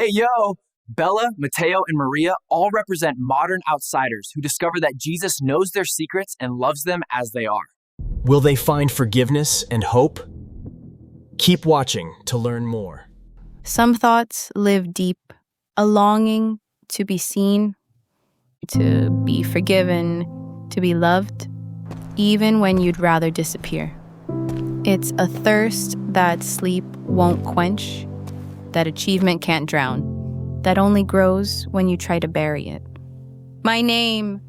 Hey, yo! Bella, Mateo, and Maria all represent modern outsiders who discover that Jesus knows their secrets and loves them as they are. Will they find forgiveness and hope? Keep watching to learn more. Some thoughts live deep, a longing to be seen, to be forgiven, to be loved, even when you'd rather disappear. It's a thirst that sleep won't quench, that achievement can't drown, that only grows when you try to bury it. My name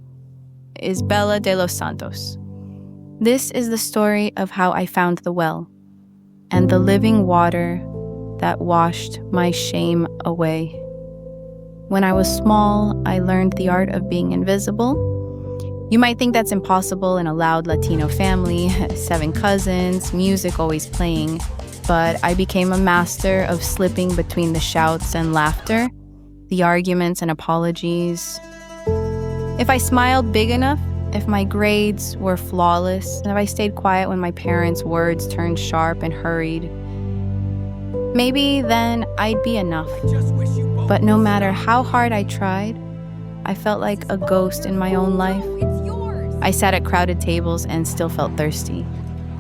is Bella de los Santos. This is the story of how I found the well and the living water that washed my shame away. When I was small, I learned the art of being invisible. You might think that's impossible in a loud Latino family, 7 cousins, music always playing, but I became a master of slipping between the shouts and laughter, the arguments and apologies. If I smiled big enough, if my grades were flawless, and if I stayed quiet when my parents' words turned sharp and hurried, maybe then I'd be enough. But no matter how hard I tried, I felt like a ghost in my own life. I sat at crowded tables and still felt thirsty,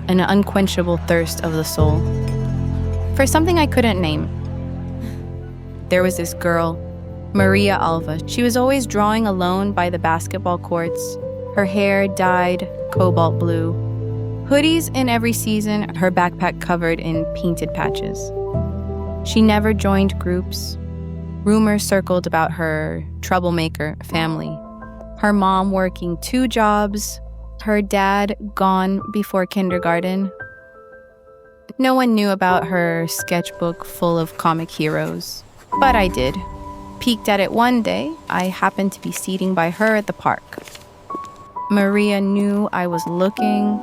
an unquenchable thirst of the soul. For something I couldn't name. There was this girl, Maria Alva. She was always drawing alone by the basketball courts, her hair dyed cobalt blue, hoodies in every season, her backpack covered in painted patches. She never joined groups. Rumors circled about her troublemaker family. Her mom working 2 jobs, her dad gone before kindergarten. No one knew about her sketchbook full of comic heroes, but I did. Peeked at it one day. I happened to be seating by her at the park. Maria knew I was looking.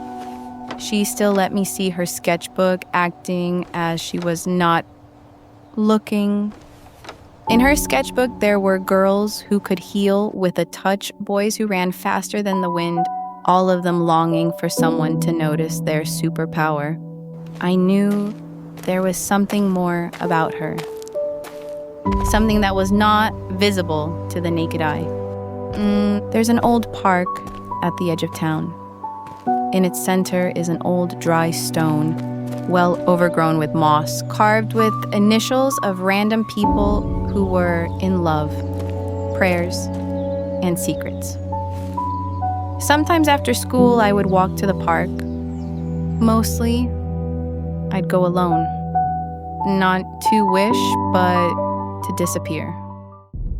She still let me see her sketchbook, acting as she was not looking. In her sketchbook, there were girls who could heal with a touch, boys who ran faster than the wind, all of them longing for someone to notice their superpower. I knew there was something more about her. Something that was not visible to the naked eye. There's an old park at the edge of town. In its center is an old dry stone, well overgrown with moss, carved with initials of random people who were in love, prayers, and secrets. Sometimes after school, I would walk to the park. Mostly, I'd go alone. Not to wish, but to disappear.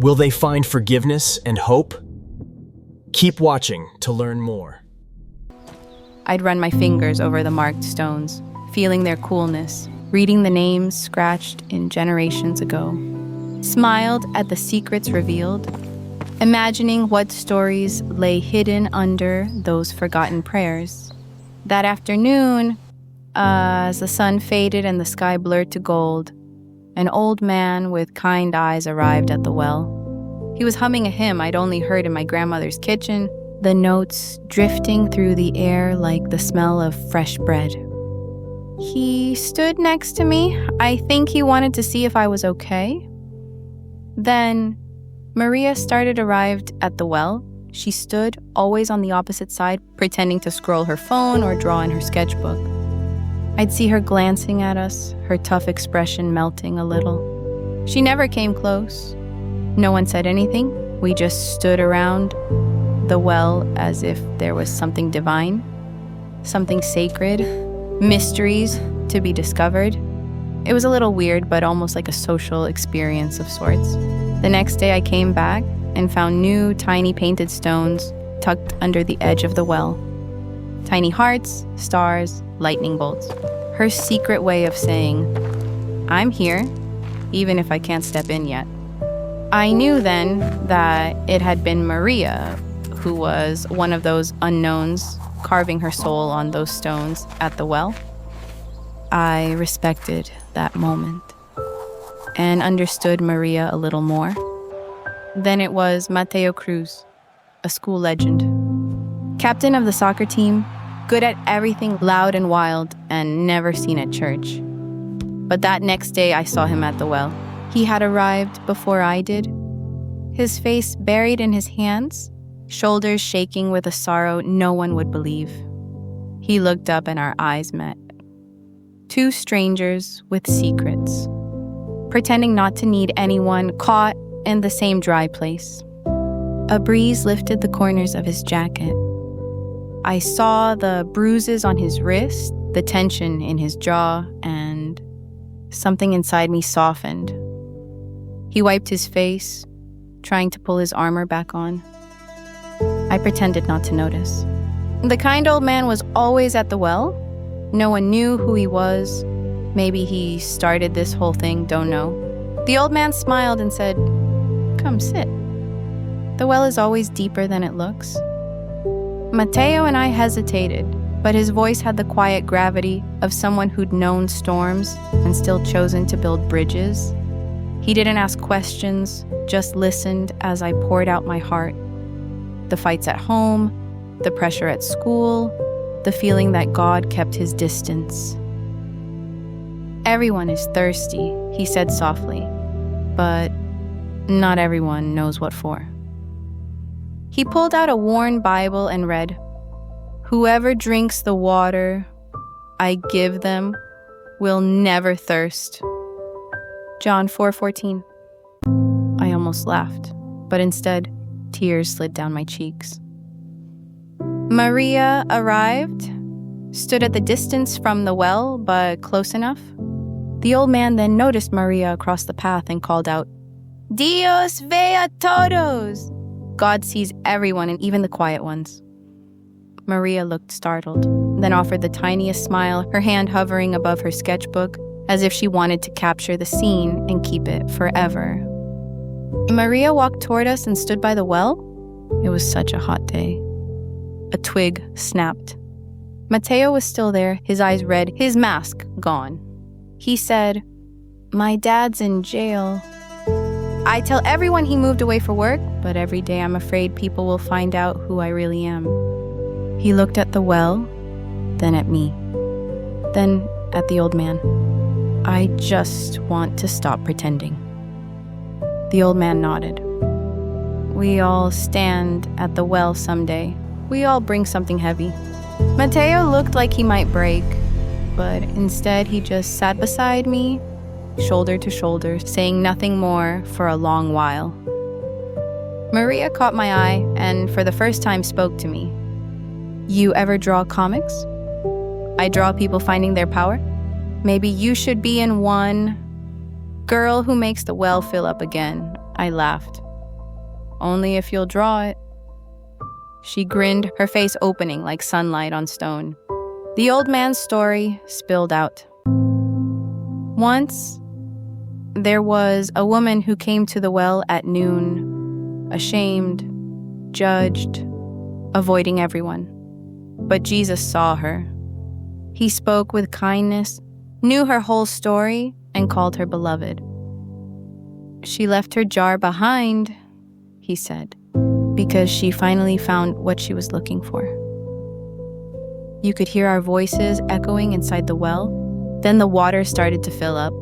Will they find forgiveness and hope? Keep watching to learn more. I'd run my fingers over the marked stones, feeling their coolness, reading the names scratched in generations ago. Smiled at the secrets revealed, imagining what stories lay hidden under those forgotten prayers. That afternoon, as the sun faded and the sky blurred to gold, an old man with kind eyes arrived at the well. He was humming a hymn I'd only heard in my grandmother's kitchen, the notes drifting through the air like the smell of fresh bread. He stood next to me. I think he wanted to see if I was okay. Then, Maria arrived at the well. She stood, always on the opposite side, pretending to scroll her phone or draw in her sketchbook. I'd see her glancing at us, her tough expression melting a little. She never came close. No one said anything. We just stood around the well as if there was something divine, something sacred, mysteries to be discovered. It was a little weird, but almost like a social experience of sorts. The next day I came back and found new tiny painted stones tucked under the edge of the well. Tiny hearts, stars, lightning bolts. Her secret way of saying, I'm here, even if I can't step in yet. I knew then that it had been Maria who was one of those unknowns carving her soul on those stones at the well. I respected that moment and understood Maria a little more. Then it was Mateo Cruz, a school legend. Captain of the soccer team, good at everything loud and wild, and never seen at church. But that next day I saw him at the well. He had arrived before I did, his face buried in his hands, shoulders shaking with a sorrow no one would believe. He looked up and our eyes met. Two strangers with secrets, pretending not to need anyone, caught in the same dry place. A breeze lifted the corners of his jacket. I saw the bruises on his wrist, the tension in his jaw, and something inside me softened. He wiped his face, trying to pull his armor back on. I pretended not to notice. The kind old man was always at the well. No one knew who he was. Maybe he started this whole thing, don't know. The old man smiled and said, "Come sit. The well is always deeper than it looks." Mateo and I hesitated, but his voice had the quiet gravity of someone who'd known storms and still chosen to build bridges. He didn't ask questions, just listened as I poured out my heart. The fights at home, the pressure at school, the feeling that God kept his distance. "Everyone is thirsty," he said softly, "but not everyone knows what for." He pulled out a worn Bible and read, "Whoever drinks the water I give them will never thirst." John 4:14. I almost laughed, but instead, tears slid down my cheeks. Maria arrived, stood at the distance from the well, but close enough. The old man then noticed Maria across the path and called out, "Dios ve a todos!" God sees everyone and even the quiet ones. Maria looked startled, then offered the tiniest smile, her hand hovering above her sketchbook, as if she wanted to capture the scene and keep it forever. Maria walked toward us and stood by the well. It was such a hot day. A twig snapped. Mateo was still there, his eyes red, his mask gone. He said, "My dad's in jail. I tell everyone he moved away for work, but every day I'm afraid people will find out who I really am." He looked at the well, then at me, then at the old man. "I just want to stop pretending." The old man nodded. "We all stand at the well someday. We all bring something heavy." Mateo looked like he might break, but instead he just sat beside me, shoulder to shoulder, saying nothing more for a long while. Maria caught my eye and for the first time spoke to me. "You ever draw comics? I draw people finding their power. Maybe you should be in one." "Girl who makes the well fill up again," I laughed. "Only if you'll draw it." She grinned, her face opening like sunlight on stone. The old man's story spilled out. Once, there was a woman who came to the well at noon, ashamed, judged, avoiding everyone. But Jesus saw her. He spoke with kindness, knew her whole story, and called her beloved. "She left her jar behind," he said, "because she finally found what she was looking for." You could hear our voices echoing inside the well. Then the water started to fill up.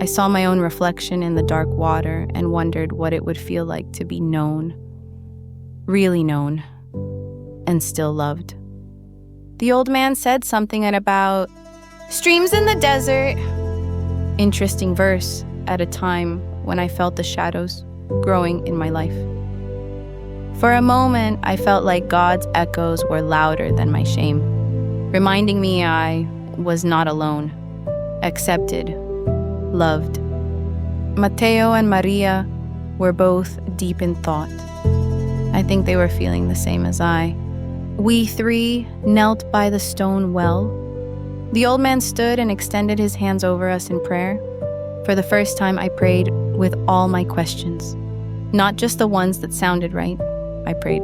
I saw my own reflection in the dark water and wondered what it would feel like to be known, really known, and still loved. The old man said something at about streams in the desert. Interesting verse at a time when I felt the shadows growing in my life. For a moment, I felt like God's echoes were louder than my shame, reminding me I was not alone, accepted, loved. Mateo and Maria were both deep in thought. I think they were feeling the same as I. We three knelt by the stone well. The old man stood and extended his hands over us in prayer. For the first time, I prayed with all my questions, not just the ones that sounded right. I prayed,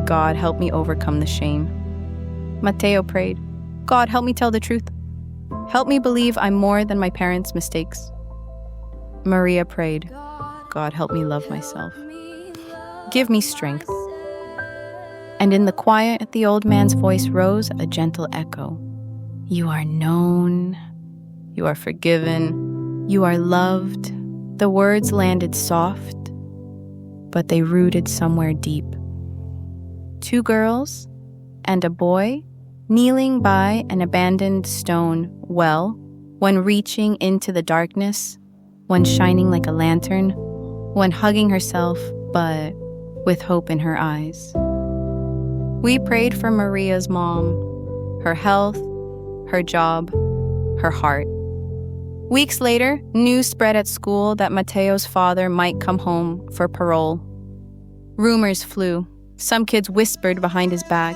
"God, help me overcome the shame." Mateo prayed, "God, help me tell the truth. Help me believe I'm more than my parents' mistakes." Maria prayed, "God, help me love myself. Give me strength." And in the quiet, the old man's voice rose a gentle echo. "You are known. You are forgiven. You are loved. The words landed soft, but they rooted somewhere deep. 2 girls and a boy kneeling by an abandoned stone well, one reaching into the darkness, one shining like a lantern, one hugging herself, but with hope in her eyes. We prayed for Maria's mom, her health, her job, her heart. Weeks later, news spread at school that Mateo's father might come home for parole. Rumors flew. Some kids whispered behind his back.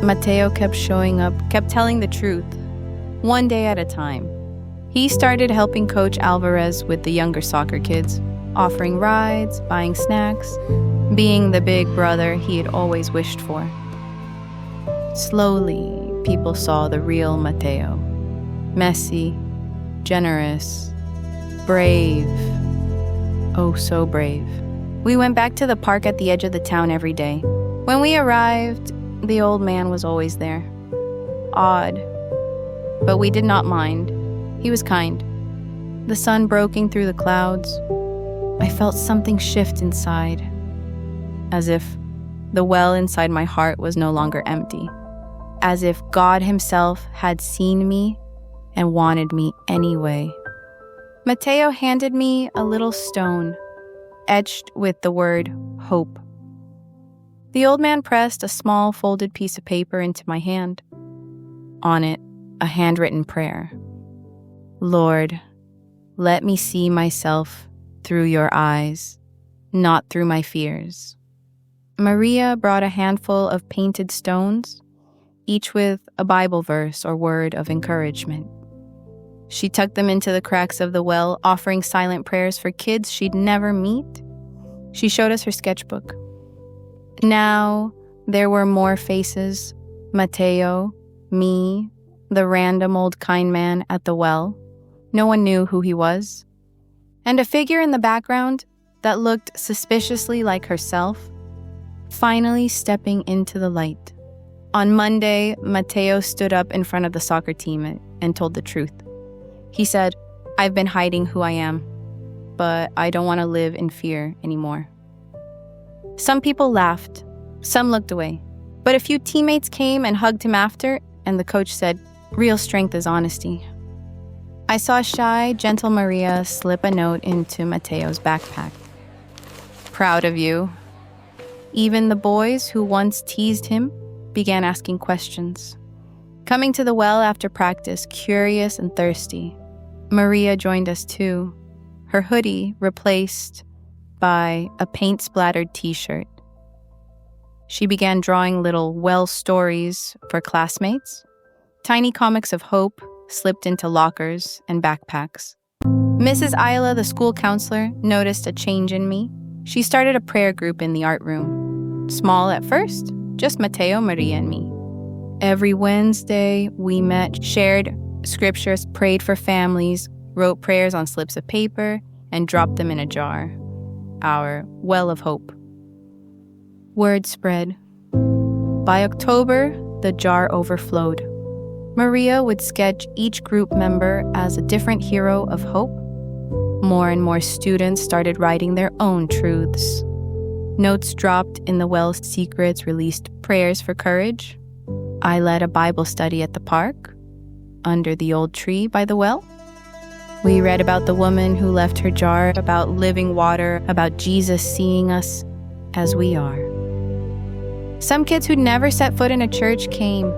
Mateo kept showing up, kept telling the truth, one day at a time. He started helping Coach Alvarez with the younger soccer kids, offering rides, buying snacks, being the big brother he had always wished for. Slowly, people saw the real Mateo. Messy, generous, brave. Oh, so brave. We went back to the park at the edge of the town every day. When we arrived, the old man was always there. Odd, but we did not mind. He was kind. The sun breaking through the clouds. I felt something shift inside, as if the well inside my heart was no longer empty, as if God himself had seen me and wanted me anyway. Mateo handed me a little stone, etched with the word hope. The old man pressed a small folded piece of paper into my hand. On it, a handwritten prayer. Lord, let me see myself through your eyes, not through my fears. Maria brought a handful of painted stones, each with a Bible verse or word of encouragement. She tucked them into the cracks of the well, offering silent prayers for kids she'd never meet. She showed us her sketchbook. Now, there were more faces. Mateo, me, the random old kind man at the well. No one knew who he was. And a figure in the background that looked suspiciously like herself, finally stepping into the light. On Monday, Mateo stood up in front of the soccer team and told the truth. He said, I've been hiding who I am, but I don't want to live in fear anymore. Some people laughed. Some looked away. But a few teammates came and hugged him after, and the coach said, real strength is honesty. I saw shy, gentle Maria slip a note into Mateo's backpack. Proud of you. Even the boys who once teased him began asking questions. Coming to the well after practice, curious and thirsty. Maria joined us too, her hoodie replaced by a paint-splattered t-shirt. She began drawing little well stories for classmates, tiny comics of hope slipped into lockers and backpacks. Mrs. Ayala, the school counselor, noticed a change in me. She started a prayer group in the art room. Small at first, just Mateo, Maria, and me. Every Wednesday, we met, shared scriptures, prayed for families, wrote prayers on slips of paper, and dropped them in a jar. Our well of hope. Word spread. By October, the jar overflowed. Maria would sketch each group member as a different hero of hope. More and more students started writing their own truths. Notes dropped in the well's secrets released prayers for courage. I led a Bible study at the park, under the old tree by the well. We read about the woman who left her jar, about living water, about Jesus seeing us as we are. Some kids who'd never set foot in a church came,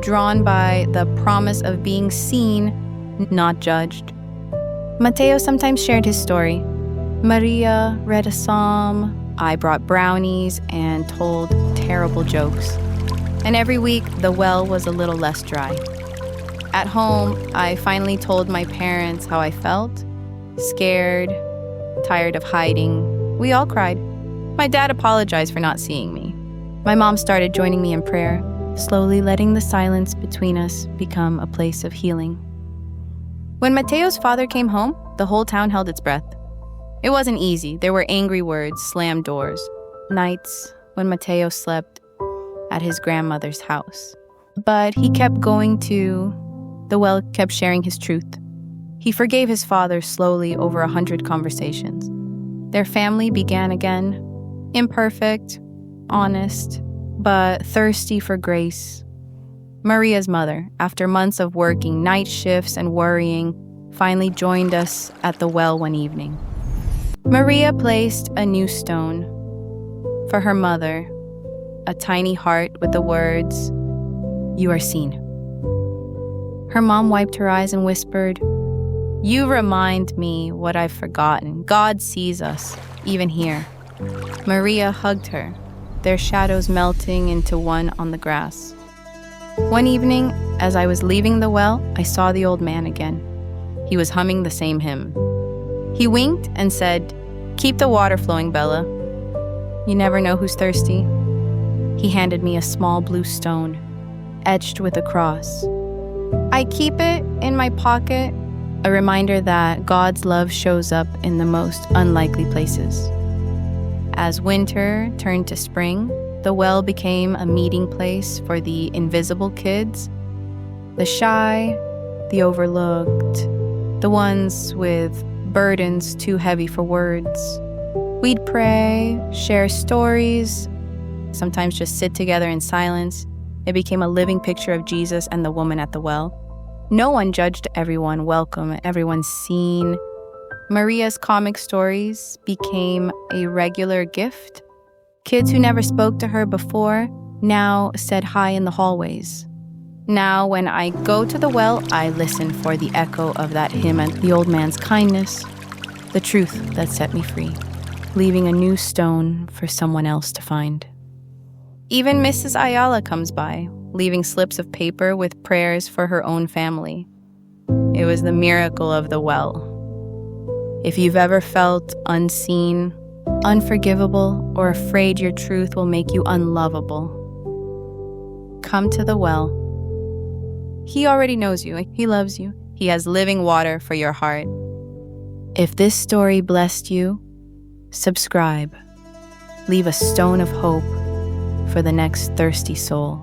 drawn by the promise of being seen, not judged. Mateo sometimes shared his story. Maria read a psalm. I brought brownies and told terrible jokes. And every week, the well was a little less dry. At home, I finally told my parents how I felt. Scared, tired of hiding. We all cried. My dad apologized for not seeing me. My mom started joining me in prayer, slowly letting the silence between us become a place of healing. When Mateo's father came home, the whole town held its breath. It wasn't easy. There were angry words, slammed doors, nights when Mateo slept at his grandmother's house. But he kept going to the well, kept sharing his truth. He forgave his father slowly over 100 conversations. Their family began again, imperfect, honest, but thirsty for grace. Maria's mother, after months of working night shifts and worrying, finally joined us at the well one evening. Maria placed a new stone for her mother, a tiny heart with the words, "You are seen." Her mom wiped her eyes and whispered, "You remind me what I've forgotten. God sees us, even here." Maria hugged her, their shadows melting into one on the grass. One evening, as I was leaving the well, I saw the old man again. He was humming the same hymn. He winked and said, "Keep the water flowing, Bella. You never know who's thirsty." He handed me a small blue stone, etched with a cross. I keep it in my pocket, a reminder that God's love shows up in the most unlikely places. As winter turned to spring, the well became a meeting place for the invisible kids, the shy, the overlooked, the ones with burdens too heavy for words. We'd pray, share stories, sometimes just sit together in silence. It became a living picture of Jesus and the woman at the well. No one judged, everyone welcome, everyone seen. Maria's comic stories became a regular gift. Kids who never spoke to her before now said hi in the hallways. Now, when I go to the well, I listen for the echo of that hymn and the old man's kindness, the truth that set me free, leaving a new stone for someone else to find. Even Mrs. Ayala comes by, leaving slips of paper with prayers for her own family. It was the miracle of the well. If you've ever felt unseen, unforgivable, or afraid your truth will make you unlovable, come to the well. He already knows you. He loves you. He has living water for your heart. If this story blessed you, subscribe. Leave a stone of hope for the next thirsty soul.